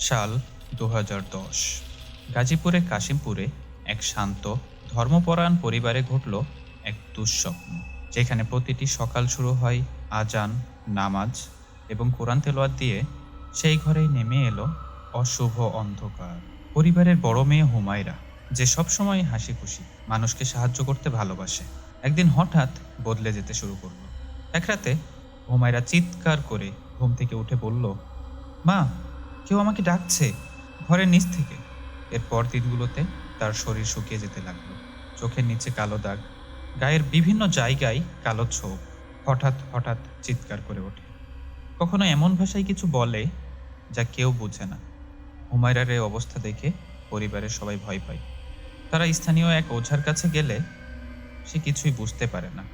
সাল ২০১০। গাজীপুরের কাশিমপুরে এক শান্ত ধর্মপরায়ণ পরিবারে ঘটল এক দুঃস্বপ্ন, যেখানে প্রতিটি সকাল শুরু হয় আজান, নামাজ এবং কোরআন তেলাওয়াত দিয়ে। সেই ঘরেই নেমে এলো অশুভ অন্ধকার। পরিবারের বড় মেয়ে হুমায়রা, যে সবসময় হাসি খুশি মানুষকে সাহায্য করতে ভালোবাসে, একদিন হঠাৎ বদলে যেতে শুরু করলো। এক রাতে হুমায়রা চিৎকার করে ঘুম থেকে উঠে বলল, মা, কেউ আমাকে ডাকছে ঘরের নিচ থেকে। এরপর দিনগুলোতে তার শরীর শুকিয়ে যেতে লাগলো। চোখের নিচে কালো দাগ, গায়ের বিভিন্ন জায়গায় কালো ছোপ। হঠাৎ হঠাৎ চিৎকার করে ওঠে, কখনো এমন ভাষায় কিছু বলে যা কেউ বুঝে না। হুমায়রার এই অবস্থা দেখে পরিবারের সবাই ভয় পায়। তারা স্থানীয় এক ওঝার কাছে গেলে সে কিছুই বুঝতে পারে না।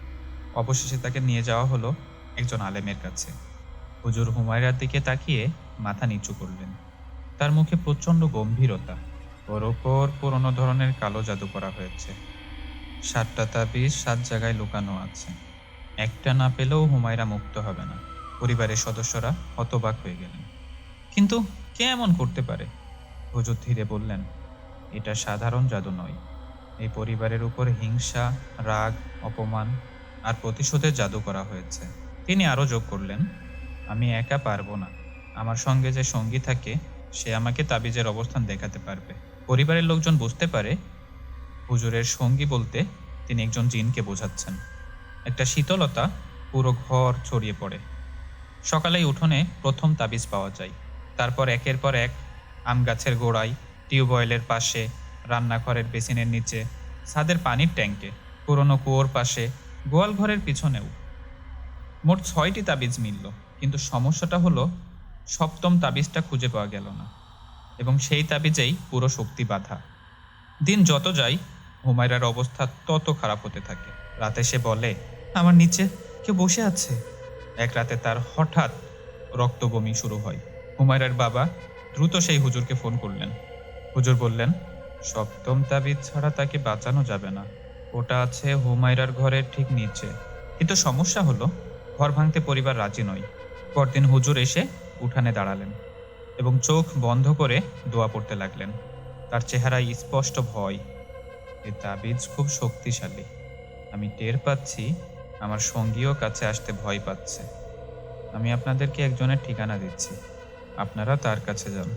অবশেষে তাকে নিয়ে যাওয়া হলো একজন আলেমের কাছে। হুজুর হুমায়রার দিকে তাকিয়ে মাথা নিচু করলেন। তার মুখে প্রচণ্ড গম্ভীরতা। ওর ওপর পুরনো ধরনের কালো জাদু করা হয়েছে। ৭টা তাবিজ ৭ জায়গায় লুকানো আছে। একটা না পেলেও হুমায়রা মুক্ত হবে না। পরিবারের সদস্যরা হতবাক হয়ে গেলেন। কিন্তু কে এমন করতে পারে? হুজুর ধীরে বললেন, এটা সাধারণ জাদু নয়। এই পরিবারের উপর হিংসা, রাগ, অপমান আর প্রতিশোধের জাদু করা হয়েছে। তিনি আরও যোগ করলেন, আমি একা পারবো না। আমার সঙ্গে যে সঙ্গী থাকে সে আমাকে তাবিজের অবস্থান দেখাতে পারবে। পরিবারের লোকজন বুঝতে পারে হুজুরের সঙ্গী বলতে তিনি একজন জিনকে বোঝাচ্ছেন। একটা শীতলতা পুরো ঘর ছড়িয়ে পড়ে। সকালেই উঠোনে প্রথম তাবিজ পাওয়া যায়। তারপর একের পর এক আম গাছের গোড়ায়, টিউবওয়েলের পাশে, রান্নাঘরের বেসিনের নিচে, ছাদের পানির ট্যাঙ্কে, পুরনো কুয়োর পাশে, গোয়াল ঘরের পিছনেও। মোট ৬টি তাবিজ মিলল। কিন্তু সমস্যাটা হলো, সপ্তম তাবিজটা খুঁজে পাওয়া গেল না, এবং সেই তাবিজেই পুরো শক্তি বাঁধা। দিন যত যায় হুমায়রার অবস্থা তত খারাপ হতে থাকে। রাতে সে বলে, আমার নিচে কেউ বসে আছে। এক রাতে তার হঠাৎ রক্ত বমি শুরু হয়। হুমায়রার বাবা দ্রুত সেই হুজুরকে ফোন করলেন। হুজুর বললেন, সপ্তম তাবিজ ছাড়া তাকে বাঁচানো যাবে না। ওটা আছে হুমায়রার ঘরের ঠিক নিচে। কিন্তু সমস্যা হলো, ঘর ভাঙতে পরিবার রাজি নয়। পরদিন হুজুর এসে উঠানে দাঁড়ালেন এবং চোখ বন্ধ করে দোয়া পড়তে লাগলেন। তার চেহারায় স্পষ্ট ভয়। এ তাবিজ খুব শক্তিশালী। আমি টের পাচ্ছি আমার সঙ্গীও কাছে আসতে ভয় পাচ্ছে। আমি আপনাদেরকে একজনের ঠিকানা দিচ্ছি, আপনারা তার কাছে যান।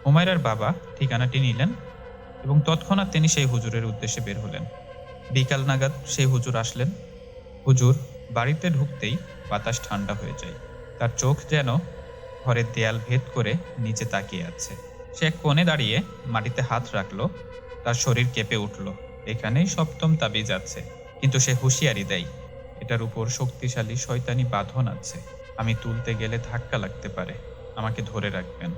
হুমায়রার বাবা ঠিকানাটি নিলেন এবং তৎক্ষণাৎ তিনি সেই হুজুরের উদ্দেশ্যে বের হলেন। বিকাল নাগাদ সেই হুজুর আসলেন। হুজুর বাড়িতে ঢুকতেই বাতাস ঠান্ডা হয়ে যায়। তার চোখ যেন ঘরের দেয়াল ভেদ করে নিচে তাকিয়ে আছে। সে এক কোণে দাঁড়িয়ে মাটিতে হাত রাখলো। তার শরীর কেঁপে উঠল। এখানেই সপ্তম তাবিজ আছে, কিন্তু সে হুঁশিয়ারি দেয়, এটার উপর শক্তিশালী শয়তানি বাঁধন আছে। আমি তুলতে গেলে ধাক্কা লাগতে পারে, আমাকে ধরে রাখবেন।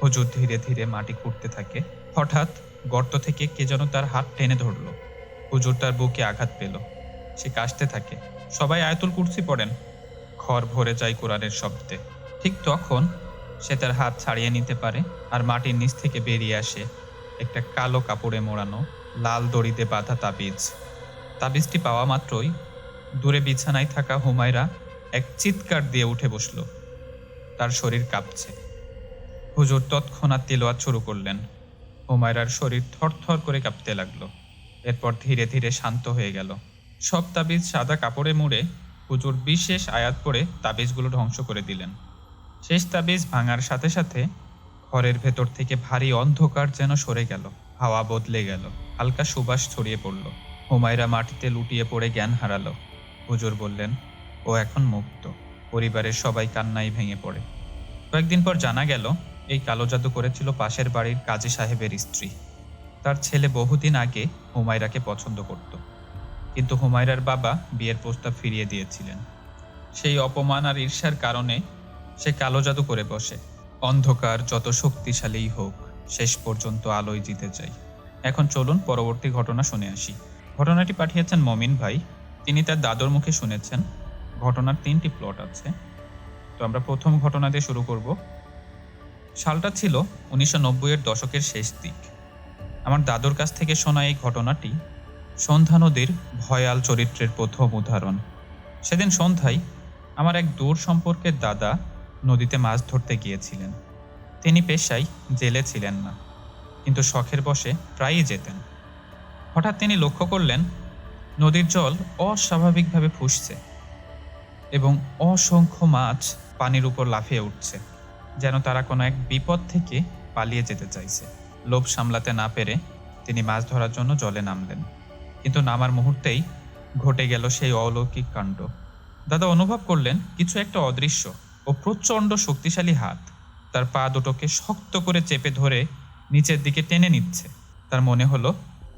হুজুর ধীরে ধীরে মাটি খুঁড়তে থাকে। হঠাৎ গর্ত থেকে কে যেন তার হাত টেনে ধরল। হুজুর তার বুকে আঘাত পেল। সে কাশতে থাকে। সবাই আয়াতুল কুরসি পড়েন। ঘর ভরে যায় কোরআনের শব্দে। ঠিক তখন সে তার হাত ছাড়িয়ে নিতে পারে, আর মাটির নিচ থেকে বেরিয়ে আসে একটা কালো কাপড়ে মোড়ানো, লাল দড়িতে বাঁধা তাবিজ। তাবিজটি পাওয়া মাত্রই দূরে বিছানায় থাকা হুমায়রা এক চিৎকার দিয়ে উঠে বসল। তার শরীর কাঁপছে। হুজুর তৎক্ষণাৎ তিলাওয়াত শুরু করলেন। হুমায়রার শরীর থরথর করে কাঁপতে লাগলো। এরপর ধীরে ধীরে শান্ত হয়ে গেল। সব তাবিজ সাদা কাপড়ে মুড়ে হুজুর বিশেষ আয়াত পড়ে তাবিজগুলো ধ্বংস করে দিলেন। শেষ তাবিজ ভাঙার সাথে সাথে ঘরের ভেতর থেকে ভারী অন্ধকার যেন সরে গেল। হাওয়া বদলে গেল। হালকা সুবাস ছড়িয়ে পড়ল। হুমায়রা মাটিতে লুটিয়ে পড়ে জ্ঞান হারালো। হুজুর বললেন, ও এখন মুক্ত। পরিবারের সবাই কান্নায় ভেঙে পড়ে। কয়েকদিন পর জানা গেল, এই কালো জাদু করেছিল পাশের বাড়ির কাজী সাহেবের স্ত্রী। তার ছেলে বহুদিন আগে হুমায়রাকে পছন্দ করত, কিন্তু হুমায়রার বাবা বিয়ের প্রস্তাব ফিরিয়ে দিয়েছিলেন। সেই অপমান আর ঈর্ষার কারণে সে কালো জাদু করে বসে। অন্ধকার যত শক্তিশালীই হোক, শেষ পর্যন্ত আলোয় জিতে যায়। এখন চলুন পরবর্তী ঘটনা শুনে আসি। ঘটনাটি পাঠিয়েছেন মমিন ভাই। তিনি তার দাদুর মুখে শুনেছেন। ঘটনার 3টি প্লট আছে। তো আমরা প্রথম ঘটনা দিয়ে শুরু করব। সালটা ছিল 1990-এর দশকের শেষ দিক। আমার দাদুর কাছ থেকে শোনা এই ঘটনাটি সন্ধ্যা নদীর ভয়াল চরিত্রের প্রথম উদাহরণ। সেদিন সন্ধ্যায় আমার এক দূর সম্পর্কের দাদা নদীতে মাছ ধরতে গিয়েছিলেন। তিনি পেশায় জেলে ছিলেন না, কিন্তু শখের বশে প্রায়ই যেতেন। হঠাৎ তিনি লক্ষ্য করলেন নদীর জল অস্বাভাবিকভাবে ফুসছে এবং অসংখ্য মাছ পানির উপর লাফিয়ে উঠছে, যেন তারা কোনো এক বিপদ থেকে পালিয়ে যেতে চাইছে। লোভ সামলাতে না পেরে তিনি মাছ ধরার জন্য জলে নামলেন, কিন্তু নামার মুহূর্তেই ঘটে গেল সেই অলৌকিক কাণ্ড। দাদা অনুভব করলেন কিছু একটা অদৃশ্য ও প্রচণ্ড শক্তিশালী হাত তার পা দুটোকে শক্ত করে চেপে ধরে নিচের দিকে টেনে নিচ্ছে। তার মনে হলো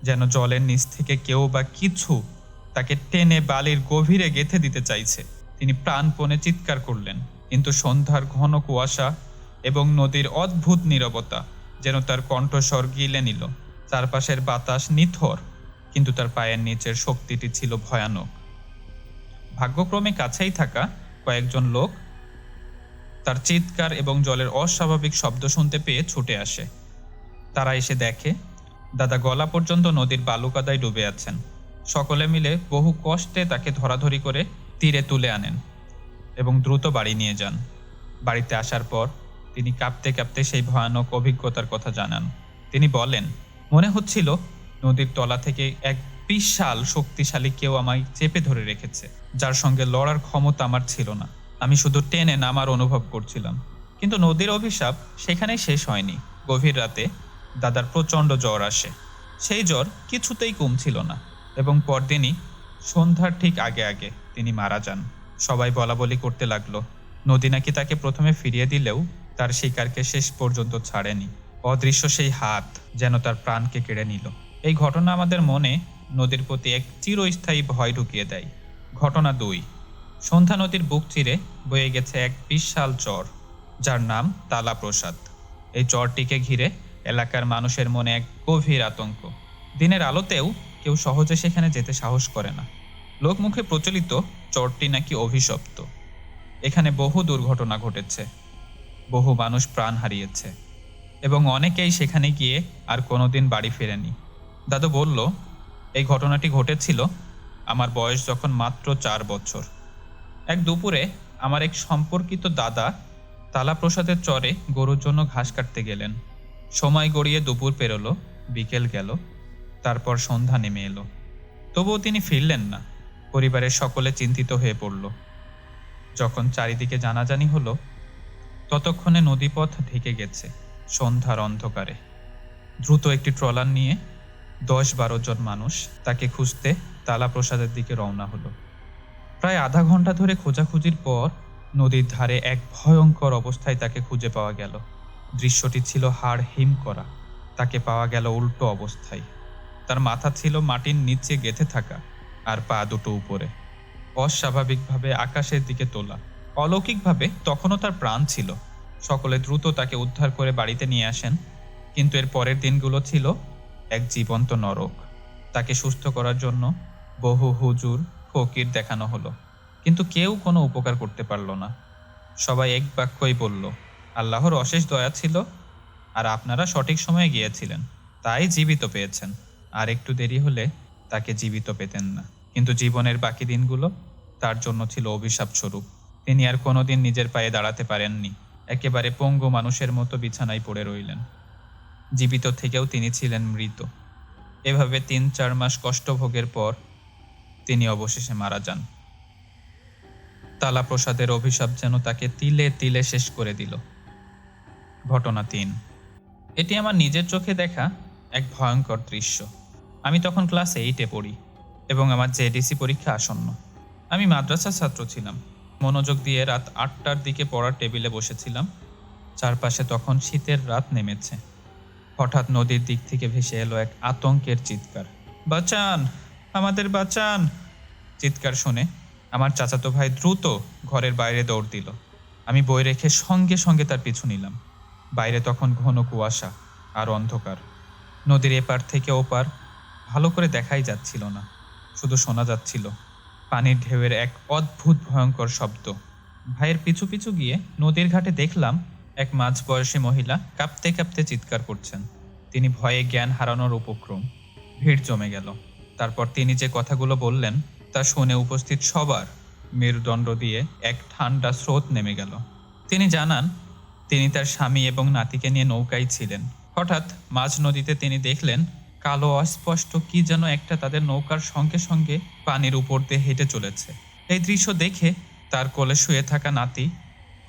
যেন জলের নিচ থেকে কেউ বা কিছু তাকে টেনে বালির গভীরে গেঁথে দিতে চাইছে। তিনি প্রাণপণে চিৎকার করলেন, কিন্তু সন্ধ্যার ঘন কুয়াশা এবং নদীর অদ্ভুত নীরবতা যেন তার কণ্ঠস্বর গিলে নিল। চারপাশের বাতাস নিথর, কিন্তু তার পায়ের নিচের শক্তিটি ছিল ভয়ানক। ভাগ্যক্রমে কাছেই থাকা কয়েকজন লোক তার চিৎকার এবং জলের অস্বাভাবিক শব্দ শুনতে পেয়ে ছুটে আসে। তারা এসে দেখে দাদা গলা পর্যন্ত নদীর বালুকাদায় ডুবে আছেন। সকলে মিলে বহু কষ্টে তাকে ধরাধরি করে তীরে তুলে আনেন এবং দ্রুত বাড়ি নিয়ে যান। বাড়িতে আসার পর তিনি কাঁপতে কাঁপতে সেই ভয়ানক অভিজ্ঞতার কথা জানান। তিনি বলেন, মনে হচ্ছিল নদীর তলা থেকে এক বিশাল শক্তিশালী কেউ আমায় চেপে ধরে রেখেছে, যার সঙ্গে লড়ার ক্ষমতা আমার ছিল না। আমি শুধু টেনে নামার অনুভব করছিলাম। কিন্তু নদীর অভিশাপ সেখানেই শেষ হয়নি। গভীর রাতে দাদার প্রচণ্ড জ্বর আসে। সেই জ্বর কিছুতেই কমছিল না এবং পরদিনই সন্ধ্যার ঠিক আগে আগে তিনি মারা যান। সবাই বলাবলি করতে লাগলো নদী নাকি তাকে প্রথমে ফিরিয়ে দিলেও তার শিকারকে শেষ পর্যন্ত ছাড়েনি। অদৃশ্য সেই হাত যেন তার প্রাণকে কেড়ে নিল। এই ঘটনা আমাদের মনে নদীর প্রতি এক চিরস্থায়ী ভয় ঢুকিয়ে দেয়। ঘটনা 2। সন্ধ্যা নদীর বুক চিরে বয়ে গেছে এক বিশাল চর, যার নাম তালা প্রসাদ। এই চরটিকে ঘিরে এলাকার মানুষের মনে এক গভীর আতঙ্ক। দিনের আলোতেও কেউ সহজে সেখানে যেতে সাহস করে না। লোকমুখে প্রচলিত চরটি নাকি অভিশপ্ত। এখানে বহু দুর্ঘটনা ঘটেছে, বহু মানুষ প্রাণ হারিয়েছে এবং অনেকেই সেখানে গিয়ে আর কোনোদিন বাড়ি ফেরেনি। দাদু বলল, এই ঘটনাটি ঘটেছিল আমার বয়স যখন মাত্র 4 বছর। এক দুপুরে আমার এক সম্পর্কিত দাদা তালাপ্রসাদের চরে গরুর জন্য ঘাস কাটতে গেলেন। সময় গড়িয়ে দুপুর পেরোলো, বিকেল গেল, তারপর সন্ধ্যা নেমে এলো। তবুও তিনি ফিরলেন না। পরিবারের সকলে চিন্তিত হয়ে পড়ল। যখন চারিদিকে জানাজানি হলো, ততক্ষণে নদীপথ ঢেকে গেছে সন্ধ্যার অন্ধকারে। দ্রুত একটি ট্রলার নিয়ে 10-12 জন মানুষ তাকে খুঁজতে তালাপ্রসাদের দিকে রওনা হলো। প্রায় আধা ঘন্টা ধরে খোঁজাখুঁজির পর নদীর ধারে এক ভয়ঙ্কর অবস্থায় তাকে খুঁজে পাওয়া গেল। দৃশ্যটি ছিল হাড় হিম করা। তাকে পাওয়া গেল উল্টো অবস্থায়। তার মাথা ছিল মাটির নিচে গেঁথে থাকা আর পা দুটো উপরে, অস্বাভাবিকভাবে আকাশের দিকে তোলা। অলৌকিকভাবে তখনও তার প্রাণ ছিল। সকলে দ্রুত তাকে উদ্ধার করে বাড়িতে নিয়ে আসেন, কিন্তু এর পরের দিনগুলো ছিল এক জীবন্ত নরক। তাকে সুস্থ করার জন্য বহু হুজুর ফকির দেখানো হলো, কিন্তু কেউ কোনো উপকার করতে পারল না। সবাই এক বাক্যই বলল, আল্লাহর অশেষ দয়া ছিল আর আপনারা সঠিক সময়ে গিয়েছিলেন, তাই জীবিত পেয়েছেন। আর একটু দেরি হলে তাকে জীবিত পেতেন না। কিন্তু জীবনের বাকি দিনগুলো তার জন্য ছিল অভিশাপ স্বরূপ। তিনি আর কোনোদিন নিজের পায়ে দাঁড়াতে পারেননি। একেবারে পঙ্গু মানুষের মতো বিছানায় পড়ে রইলেন। জীবিত থেকেও তিনি ছিলেন মৃত। এভাবে 3-4 মাস কষ্টভোগের পর তিনি অবশেষে মারা যান। তালাপ্রসাদের অভিশাপ যেন তাকে তিলে তিলে শেষ করে দিল। ঘটনা 3। এটি আমার নিজের চোখে দেখা এক ভয়ঙ্কর দৃশ্য। আমি তখন ক্লাস 8-এ পড়ি এবং আমার জেডিসি পরীক্ষা আসন্ন। আমি মাদ্রাসার ছাত্র ছিলাম। মনোযোগ দিয়ে রাত 8টার দিকে পড়ার টেবিলে বসেছিলাম। চারপাশে তখন শীতের রাত নেমেছে। হঠাৎ নদীর দিক থেকে ভেসে এলো এক আতঙ্কের চিৎকার, বাঁচান, আমাদের বাঁচান। চিৎকার শুনে আমার চাচাতো ভাই দ্রুত ঘরের বাইরে দৌড় দিল। আমি বই রেখে সঙ্গে সঙ্গে তার পিছু নিলাম। বাইরে তখন ঘন কুয়াশা আর অন্ধকার। নদীর এপার থেকে ওপার ভালো করে দেখাই যাচ্ছিল না, শুধু শোনা যাচ্ছিল পানির ঢেউয়ের এক অদ্ভুত ভয়ঙ্কর শব্দ। ভাইয়ের পিছু পিছু গিয়ে নদীর ঘাটে দেখলাম এক মাঝবয়সী মহিলা কাঁপতে কাঁপতে চিৎকার করছেন। তিনি ভয়ে জ্ঞান হারানোর উপক্রম। ভিড় জমে গেল। তারপর তিনি যে কথাগুলো বললেন তা শুনে উপস্থিত সবার মেরুদণ্ড দিয়ে এক ঠান্ডা স্রোত নেমে গেল। তিনি জানান তিনি তার স্বামী এবং নাতিকে নিয়ে নৌকায় ছিলেন। হঠাৎ মাঝ নদীতে তিনি দেখলেন কালো অস্পষ্ট কি যেন একটা তাদের নৌকার সঙ্গে সঙ্গে পানির উপর দিয়ে হেঁটে চলেছে। এই দৃশ্য দেখে তার কোলে শুয়ে থাকা নাতি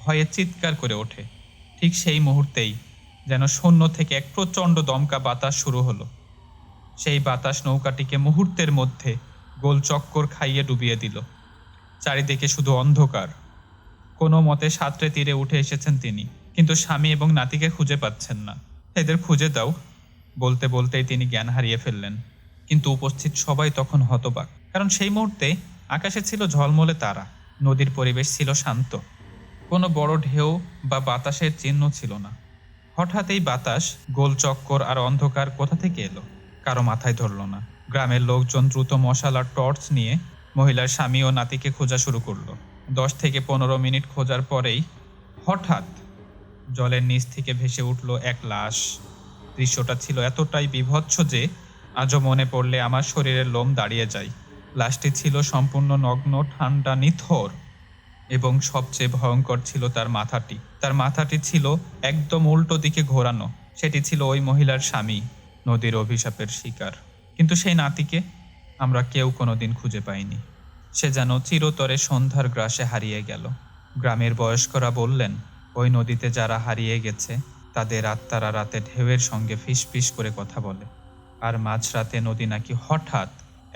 ভয়ে চিৎকার করে ওঠে। ঠিক সেই মুহূর্তেই যেন শূন্য থেকে এক প্রচণ্ড দমকা বাতাস শুরু হলো। সেই বাতাস নৌকাটিকে মুহূর্তের মধ্যে গোল চক্কর খাইয়ে ডুবিয়ে দিল। চারিদিকে শুধু অন্ধকার। কোনো মতে সাঁতরে তীরে উঠে এসেছেন তিনি, কিন্তু স্বামী এবং নাতিকে খুঁজে পাচ্ছেন না। এদের খুঁজে দাও বলতে বলতেই তিনি জ্ঞান হারিয়ে ফেললেন। কিন্তু উপস্থিত সবাই তখন হতবাক, কারণ সেই মুহূর্তে আকাশে ছিল ঝলমলে তারা, নদীর পরিবেশ ছিল শান্ত, কোনো বড় ঢেউ বা বাতাসের চিহ্ন ছিল না। হঠাৎ এই বাতাস, গোল চক্কর আর অন্ধকার কোথা থেকে এলো কারো মাথায় ধরল না। গ্রামের লোকজন দ্রুত মশাল আর টর্চ নিয়ে মহিলার স্বামী ও নাতিকে খোঁজা শুরু করলো। 10 থেকে 15 মিনিট খোঁজার পরেই হঠাৎ জলের নিচ থেকে ভেসে উঠল এক লাশ। দৃশ্যটা ছিল এতটাই বীভৎস যে আজও মনে পড়লে আমার শরীরের লোম দাঁড়িয়ে যায়। লাশটি ছিল সম্পূর্ণ নগ্ন, ঠান্ডা, নিথর, এবং সবচেয়ে ভয়ঙ্কর ছিল তার মাথাটি। তার মাথাটি ছিল একদম উল্টো দিকে ঘোরানো। সেটি ছিল ওই মহিলার স্বামী, নদীর অভিশাপের শিকার। কিন্তু সেই নাতিকে আমরা কেউ কোনোদিন খুঁজে পাইনি। সে যেন চিরতরে সন্ধ্যার গ্রাসে হারিয়ে গেল। গ্রামের বয়স্করা বললেন, ওই নদীতে যারা হারিয়ে গেছে তাদের আত্মারা রাতে ঢেউয়ের সঙ্গে ফিসফিস করে কথা বলে, আর মাঝরাতে নদী নাকি হঠাৎ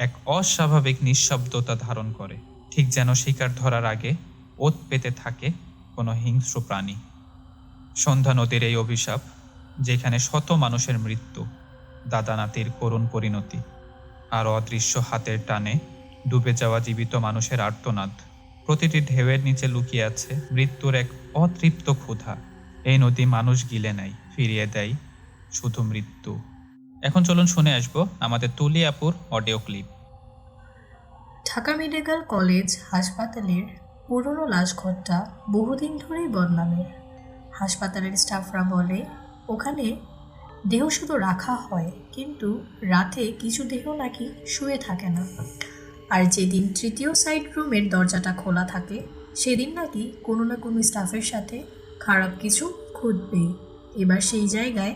এক অস্বাভাবিক নিঃশব্দতা ধারণ করে, ঠিক যেন শিকার ধরার আগে ওত পেতে থাকে কোনো হিংস্র প্রাণী। সন্ধ্যা নদীর এই অভিশাপ, যেখানে শত মানুষের মৃত্যু, দাদা নাতির করুণ পরিণতি, আর অদৃশ্য হাতের টানে ডুবে যাওয়া জীবিত মানুষের আর্তনাদ। প্রতিটি ঢেউয়ের নিচে লুকিয়ে আছে মৃত্যুর এক অতৃপ্ত ক্ষুধা। এই নদী মানুষ গিলে নেয়, ফিরিয়ে দেয় শুধু মৃত্যু। এখন চলুন শুনে আসবো আমাদের তুলি আপুর audio clip. Dhaka medical college হাসপাতালের পুরনো লাশঘরটা বহুদিন ধরেই বদনামের। হাসপাতালের স্টাফরা বলে ওখানে দেহ শুধু রাখা হয়, কিন্তু রাতে কিছু দেহ নাকি শুয়ে থাকে না। আর যেদিন তৃতীয় সাইড রুমের দরজাটা খোলা থাকে সেদিন নাকি কোনো না কোনো স্টাফের সাথে খারাপ কিছু ঘটবেই। এবার সেই জায়গায়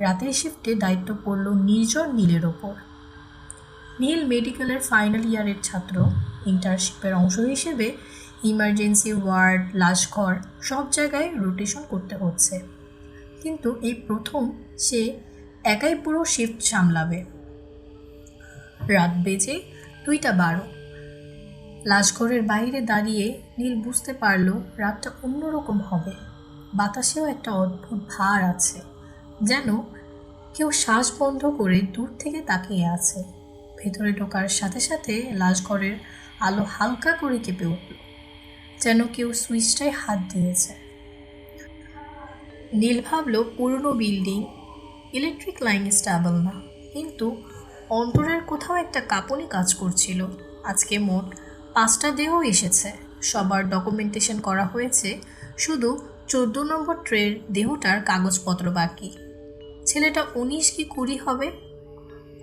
রাতের শিফটে দায়িত্ব পড়ল নির্জন নীলের ওপর। নীল মেডিকেলের ফাইনাল ইয়ারের ছাত্র। ইন্টার্নশিপের অংশ হিসেবে ইমার্জেন্সি ওয়ার্ড, লাশঘর সব জায়গায় রোটেশন করতে হচ্ছে। কিন্তু এই প্রথম সে একাই পুরো শিফট সামলাবে। রাত বেজে 2:12। লাশঘরের বাইরে দাঁড়িয়ে নীল বুঝতে পারল রাতটা অন্যরকম হবে। বাতাসেও একটা অদ্ভুত ভার আছে, যেন কেউ শ্বাস বন্ধ করে দূর থেকে তাকিয়ে আছে। ভেতরে ঢোকার সাথে সাথে লাশঘরের আলো হালকা করে কেঁপে উঠল, যেন কেউ সুইচটায় হাত দিয়েছে। নীল ভাবল পুরনো বিল্ডিং, ইলেকট্রিক লাইন স্টেবল না, কিন্তু অন্তরের কোথাও একটা কাঁপুনি কাজ করছিল। আজকে মোট 5টা দেহ এসেছে, সবার ডকুমেন্টেশন করা হয়েছে, শুধু 14 নম্বর ট্রের দেহটার কাগজপত্র বাকি। ছেলেটা 19 কি 20 হবে।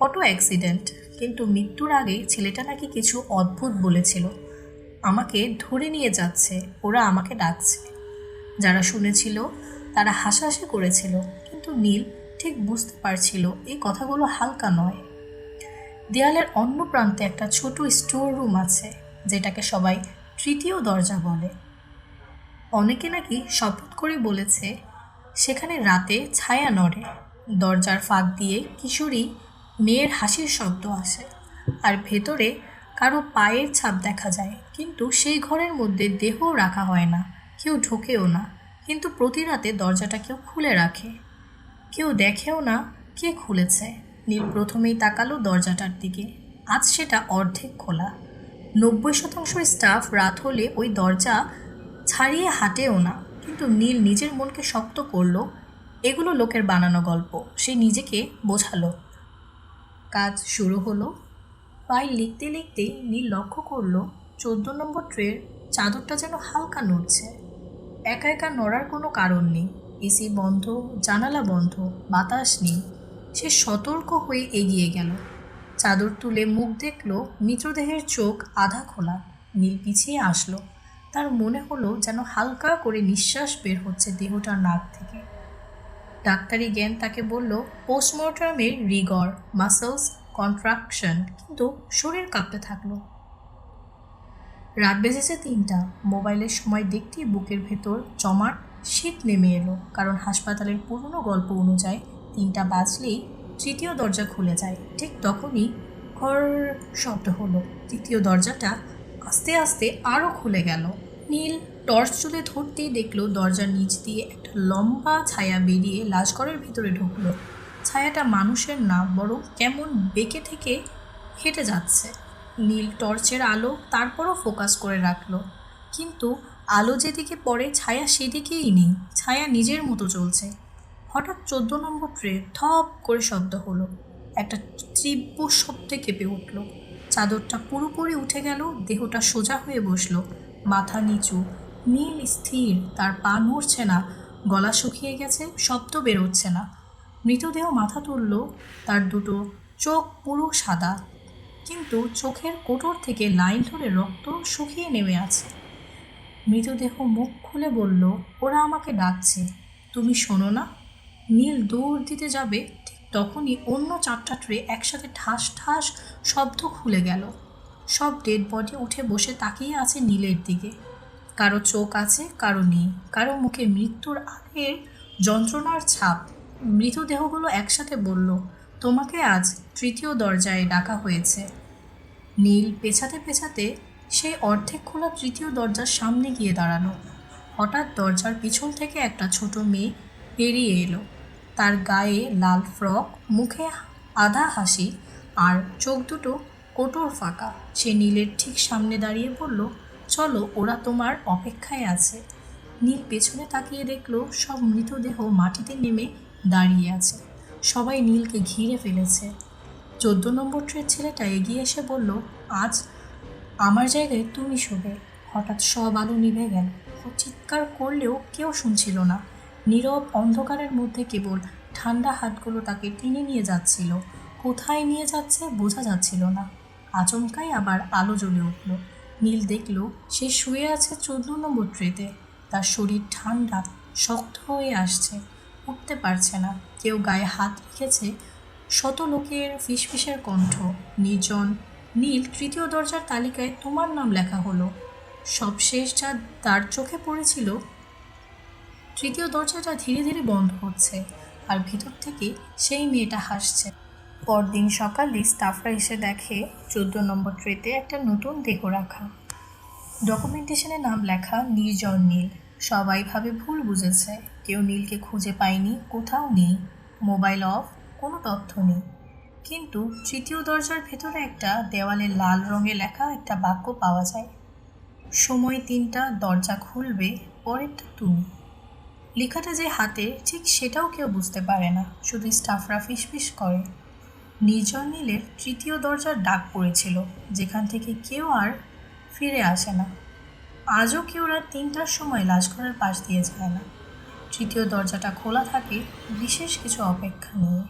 অটো অ্যাক্সিডেন্ট, কিন্তু মৃত্যুর আগে ছেলেটা নাকি কিছু অদ্ভুত বলেছিল। আমাকে ধরে নিয়ে যাচ্ছে, ওরা আমাকে ডাকছে। যারা শুনেছিল তারা হাসাহাসি করেছিল, কিন্তু নীল ঠিক বুঝতে পারছিল এই কথাগুলো হালকা নয়। দেয়ালের অন্য প্রান্তে একটা ছোট স্টোর রুম আছে, যেটাকে সবাই তৃতীয় দরজা বলে। অনেকে নাকি শপথ করে বলেছে সেখানে রাতে ছায়া নড়ে, দরজার ফাঁক দিয়ে কিশোরী মেয়ের হাসির শব্দ আসে, আর ভেতরে কারো পায়ের ছাপ দেখা যায়। কিন্তু সেই ঘরের মধ্যে দেহ রাখা হয় না, কেউ ঢোকেও না। কিন্তু প্রতি রাতে দরজাটা কেউ খুলে রাখে, কেউ দেখেও না কে খুলেছে। নীল প্রথমেই তাকালো দরজাটার দিকে। আজ সেটা অর্ধেক খোলা। 90% স্টাফ রাত হলে ওই দরজা ছাড়িয়ে হাঁটেও না। কিন্তু নীল নিজের মনকে শক্ত করল, এগুলো লোকের বানানো গল্প। সে নিজেকে বোঝালো। কাজ শুরু হলো। ফাইল লিখতে লিখতে নীল লক্ষ্য করলো 14 নম্বর ট্রের চাদরটা যেন হালকা নড়ছে। একা একা নড়ার কোনো কারণ নেই, এসি বন্ধ, জানালা বন্ধ, বাতাস নেই। সে সতর্ক হয়ে এগিয়ে গেল। চাদর তুলে মুখ দেখল, মৃতদেহের চোখ আধা খোলা। নীল পিছিয়ে আসলো। তার মনে হলো যেন হালকা করে নিঃশ্বাস বের হচ্ছে দেহটার নাক থেকে। ডাক্তারি জ্ঞান তাকে বলল পোস্টমর্টমের রিগর, মাসলস কন্ট্রাকশন, কিন্তু শরীর কাঁপতে থাকলো। রাত বেজেছে 3টা। মোবাইলের সময় দেখতেই বুকের ভেতর জমাট শীত নেমে এলো, কারণ হাসপাতালের পুরনো গল্প অনুযায়ী 3টা বাজলেই তৃতীয় দরজা খুলে যায়। ঠিক তখনই ঘর শব্দ হলো। তৃতীয় দরজাটা আস্তে আস্তে আরও খুলে গেল। নীল টর্চ তুলে ধরতেই দেখলো দরজার নিচ দিয়ে একটা লম্বা ছায়া বেরিয়ে লাশঘরের ভিতরে ঢুকলো। ছায়াটা মানুষের না, বরং কেমন বেঁকে থেকে হেঁটে যাচ্ছে। নীল টর্চের আলো তারপরও ফোকাস করে রাখলো, কিন্তু আলো যেদিকে পড়ে ছায়া সেদিকেই নেই। ছায়া নিজের মতো চলছে। হঠাৎ 14 নম্বর ট্রে ধপ করে শব্দ হলো। একটা তীব্র শব্দে কেঁপে উঠল। চাদরটা পুরোপুরি উঠে গেল। দেহটা সোজা হয়ে বসলো, মাথা নিচু। নীল স্থির, তার পা নড়ছে না, গলা শুকিয়ে গেছে, শব্দ বেরোচ্ছে না। মৃতদেহ মাথা তুলল, তার দুটো চোখ পুরো সাদা, কিন্তু চোখের কোটর থেকে লাইন ধরে রক্ত শুকিয়ে নেমে আছে। মৃতদেহ মুখ খুলে বলল, ওরা আমাকে ডাকছে, তুমি শোনো না? নীল দৌড় দিতে যাবে, ঠিক তখনই অন্য 4টা ট্রে একসাথে ঠাস ঠাস শব্দ খুলে গেল। সব ডেড বডি উঠে বসে তাকিয়ে আছে নীলের দিকে। কারো চোখ আছে, কারো নেই, কারো মুখে মৃত্যুর আগের যন্ত্রণার ছাপ। মৃতদেহগুলো একসাথে বলল, তোমাকে আজ তৃতীয় দরজায় ডাকা হয়েছে। নীল পেছাতে পেছাতে সেই অর্ধেক খোলা তৃতীয় দরজার সামনে গিয়ে দাঁড়ালো। হঠাৎ দরজার পিছন থেকে একটা ছোট মেয়ে বেরিয়ে এলো। তার গায়ে লাল ফ্রক, মুখে আধা হাসি, আর চোখ দুটো কোটর ফাঁকা। সে নীলের ঠিক সামনে দাঁড়িয়ে বলল, চলো, ওরা তোমার অপেক্ষায় আছে। নীল পেছনে তাকিয়ে দেখলো সব মৃতদেহ মাটিতে নেমে দাঁড়িয়ে আছে। সবাই নীলকে ঘিরে ফেলেছে। 14 নম্বর ট্রের ছেলেটা এগিয়ে এসে বলল, আজ আমার জায়গায় তুমি শোবে। হঠাৎ সব আলো নিভে গেল। ও চিৎকার করলেও কেউ শুনছিল না। নীরব অন্ধকারের মধ্যে কেবল ঠান্ডা হাতগুলো তাকে টেনে নিয়ে যাচ্ছিল। কোথায় নিয়ে যাচ্ছে বোঝা যাচ্ছিল না। আচমকাই আবার আলো জ্বলে উঠল। নীল দেখল সে শুয়ে আছে 14 নম্বর ট্রেতে। তার শরীর ঠান্ডা, শক্ত হয়ে আসছে, উঠতে পারছে না। কেউ গায়ে হাত রেখেছে। শত লোকের ফিসফিসের কণ্ঠ, নির্জন। নীল তৃতীয় দরজার তালিকায় তোমার নাম লেখা হলো। সবশেষ যা তার চোখে পড়েছিল, তৃতীয় দরজাটা ধীরে ধীরে বন্ধ হচ্ছে, আর ভিতর থেকে সেই মেয়েটা হাসছে। পরদিন সকালে স্টাফরা এসে দেখে 14 নম্বর ট্রেতে একটা নতুন দেহ রাখা। ডকুমেন্টেশনে নাম লেখা নির্জন নীল। সবাই ভাবে ভুল বুঝেছে। কেউ নীলকে খুঁজে পায়নি, কোথাও নেই। মোবাইল অফ, কোনো তথ্য নেই। কিন্তু তৃতীয় দরজার ভেতরে একটা দেওয়ালে লাল রঙে লেখা একটা বাক্য পাওয়া যায়, সময় 3টা, দরজা খুলবে, পরেরটা তুমি। লেখাটা যে হাতে, ঠিক সেটাও কেউ বুঝতে পারে না, শুধু স্টাফরা ফিসফিস করে। নির্জন নীলের তৃতীয় দরজার ডাক পড়েছিল, যেখান থেকে কেউ আর ফিরে আসে না। আজও কেউ রাত 3টার সময় লাশঘরের পাশ দিয়ে যায় না। তৃতীয় দরজাটা খোলা থাকে বিশেষ কিছু অপেক্ষা নিয়ে।